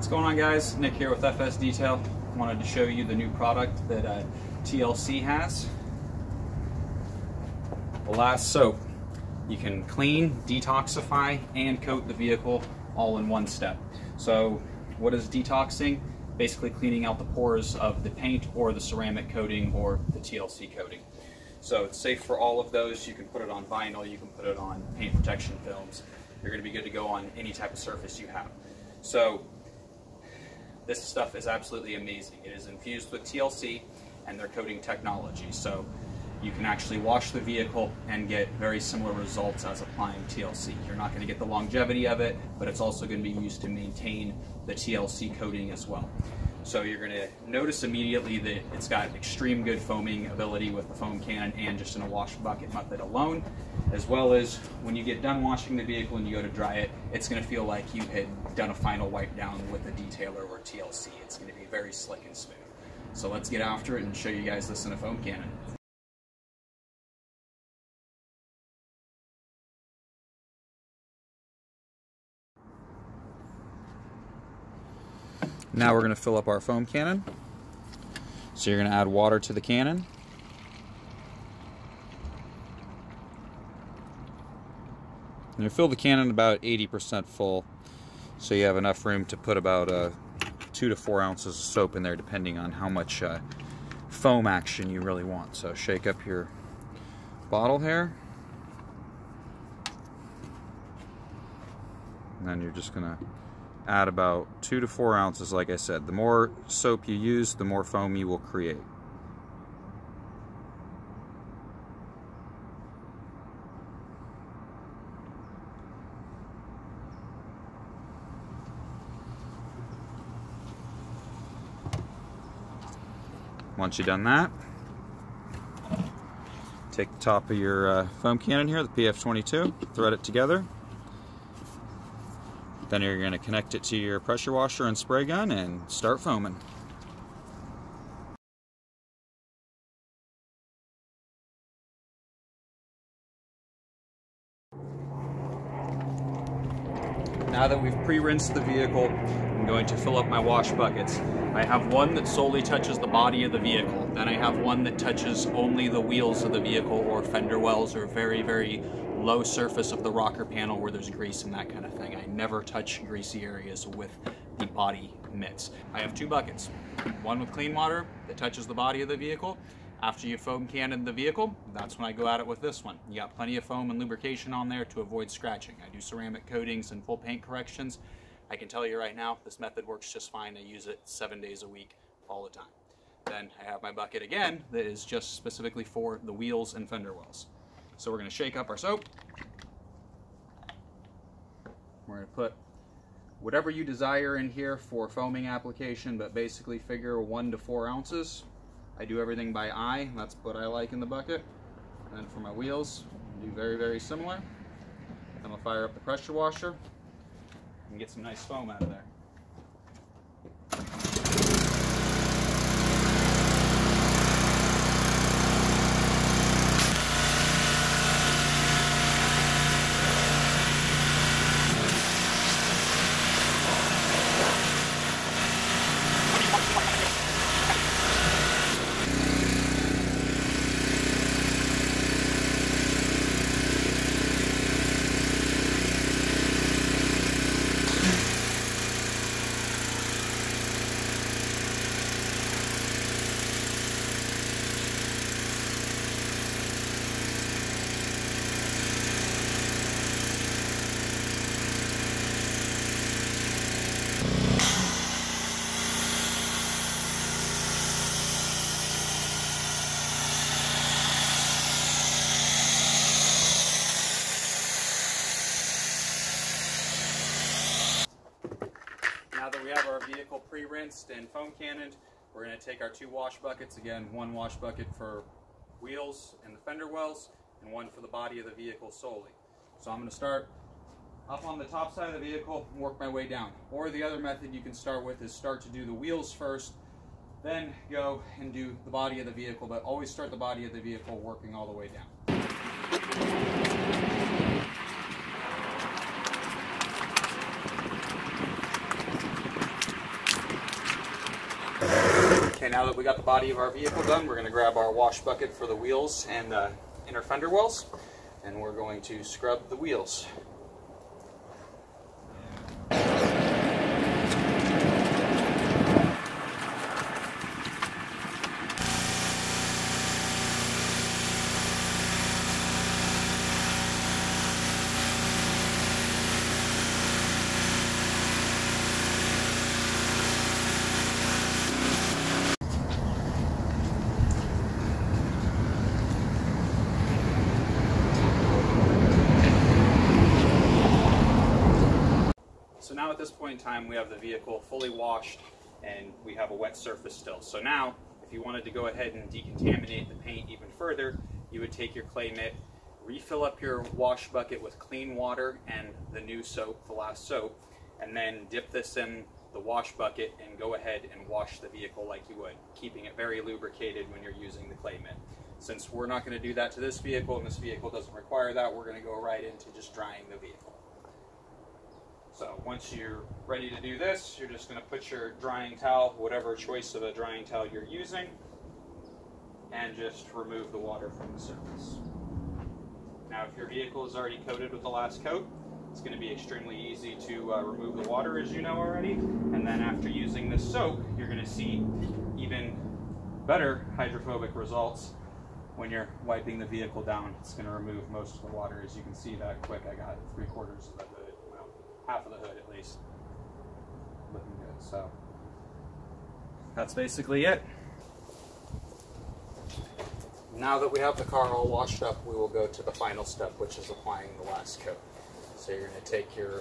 What's going on, guys? Nick here with FS Detail. Wanted to show you the new product that TLC has. The last soap. You can clean, detoxify, and coat the vehicle all in one step. So what is detoxing? Basically cleaning out the pores of the paint or the ceramic coating or the TLC coating. So it's safe for all of those. You can put it on vinyl, you can put it on paint protection films. You're going to be good to go on any type of surface you have. So this stuff is absolutely amazing. It is infused with TLC and their coating technology. So you can actually wash the vehicle and get very similar results as applying TLC. You're not going to get the longevity of it, but it's also going to be used to maintain the TLC coating as well. So you're going to notice immediately that it's got extreme good foaming ability with the foam cannon and just in a wash bucket method alone, as well as when you get done washing the vehicle and you go to dry it, it's going to feel like you had done a final wipe down with a detailer or TLC. It's going to be very slick and smooth. So let's get after it and show you guys this in a foam cannon. Now we're going to fill up our foam cannon. So you're going to add water to the cannon. And you fill the cannon about 80% full, so you have enough room to put about 2 to 4 ounces of soap in there, depending on how much foam action you really want. So shake up your bottle here. And then you're just going to add about 2 to 4 ounces. Like I said, the more soap you use, the more foam you will create. Once you've done that, take the top of your foam cannon here, the PF22, thread it together. Then you're going to connect it to your pressure washer and spray gun and start foaming. Now that we've pre-rinsed the vehicle, I'm going to fill up my wash buckets. I have one that solely touches the body of the vehicle. Then I have one that touches only the wheels of the vehicle or fender wells or very, very low surface of the rocker panel where there's grease and that kind of thing. I never touch greasy areas with the body mitts. I have 2 buckets. One with clean water that touches the body of the vehicle. After you foam cannon the vehicle, that's when I go at it with this one. You got plenty of foam and lubrication on there to avoid scratching. I do ceramic coatings and full paint corrections. I can tell you right now, this method works just fine. I use it 7 days a week, all the time. Then I have my bucket again that is just specifically for the wheels and fender wells. So we're going to shake up our soap. We're going to put whatever you desire in here for foaming application, but basically figure 1 to 4 ounces. I do everything by eye. That's what I like in the bucket. And then for my wheels, I do very, very similar. Then I'll fire up the pressure washer and get some nice foam out of there. Now that we have our vehicle pre-rinsed and foam cannoned, we're going to take our 2 wash buckets. Again, 1 wash bucket for wheels and the fender wells, and 1 for the body of the vehicle solely. So I'm going to start up on the top side of the vehicle and work my way down. Or the other method you can start with is start to do the wheels first, then go and do the body of the vehicle, but always start the body of the vehicle working all the way down. Okay, now that we got the body of our vehicle done, we're going to grab our wash bucket for the wheels and inner fender wells, and we're going to scrub the wheels. So now at this point in time, we have the vehicle fully washed and we have a wet surface still. So now, if you wanted to go ahead and decontaminate the paint even further, you would take your clay mitt, refill up your wash bucket with clean water and the new soap, the last soap, and then dip this in the wash bucket and go ahead and wash the vehicle like you would, keeping it very lubricated when you're using the clay mitt. Since we're not going to do that to this vehicle and this vehicle doesn't require that, we're going to go right into just drying the vehicle. So once you're ready to do this, you're just going to put your drying towel, whatever choice of a drying towel you're using, and just remove the water from the surface. Now if your vehicle is already coated with the last coat, it's going to be extremely easy to remove the water, as you know already. And then after using this soap, you're going to see even better hydrophobic results when you're wiping the vehicle down. It's going to remove most of the water. As you can see that quick, I got 3/4 of the hood. Half of the hood at least. Looking good. So that's basically it. Now that we have the car all washed up, we will go to the final step, which is applying the last coat. So you're going to take your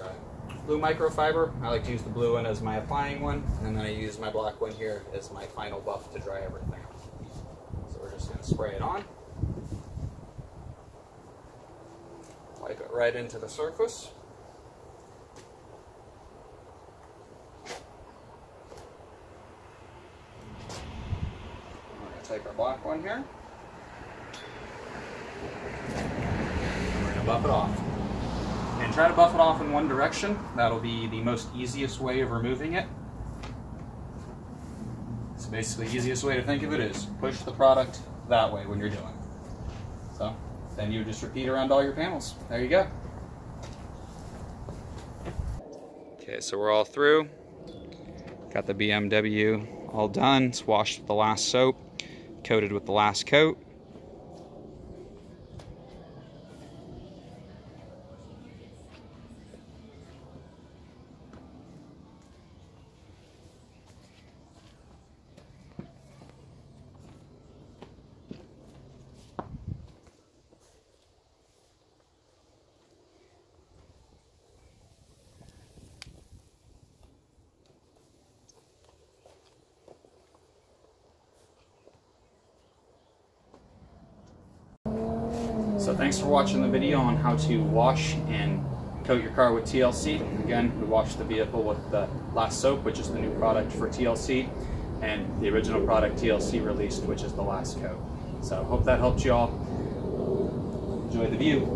blue microfiber. I like to use the blue one as my applying one, and then I use my black one here as my final buff to dry everything. So we're just going to spray it on. Wipe it right into the surface. Take our black one here. We're going to buff it off. And try to buff it off in one direction. That'll be the most easiest way of removing it. It's basically the easiest way to think of it is push the product that way when you're doing it. So then you just repeat around all your panels. There you go. Okay, so we're all through. Got the BMW all done. It's washed with the last soap, coated with the last coat. So thanks for watching the video on how to wash and coat your car with TLC. Again, we washed the vehicle with the last soap, which is the new product for TLC, and the original product TLC released, which is the last coat. So hope that helped you all. Enjoy the view.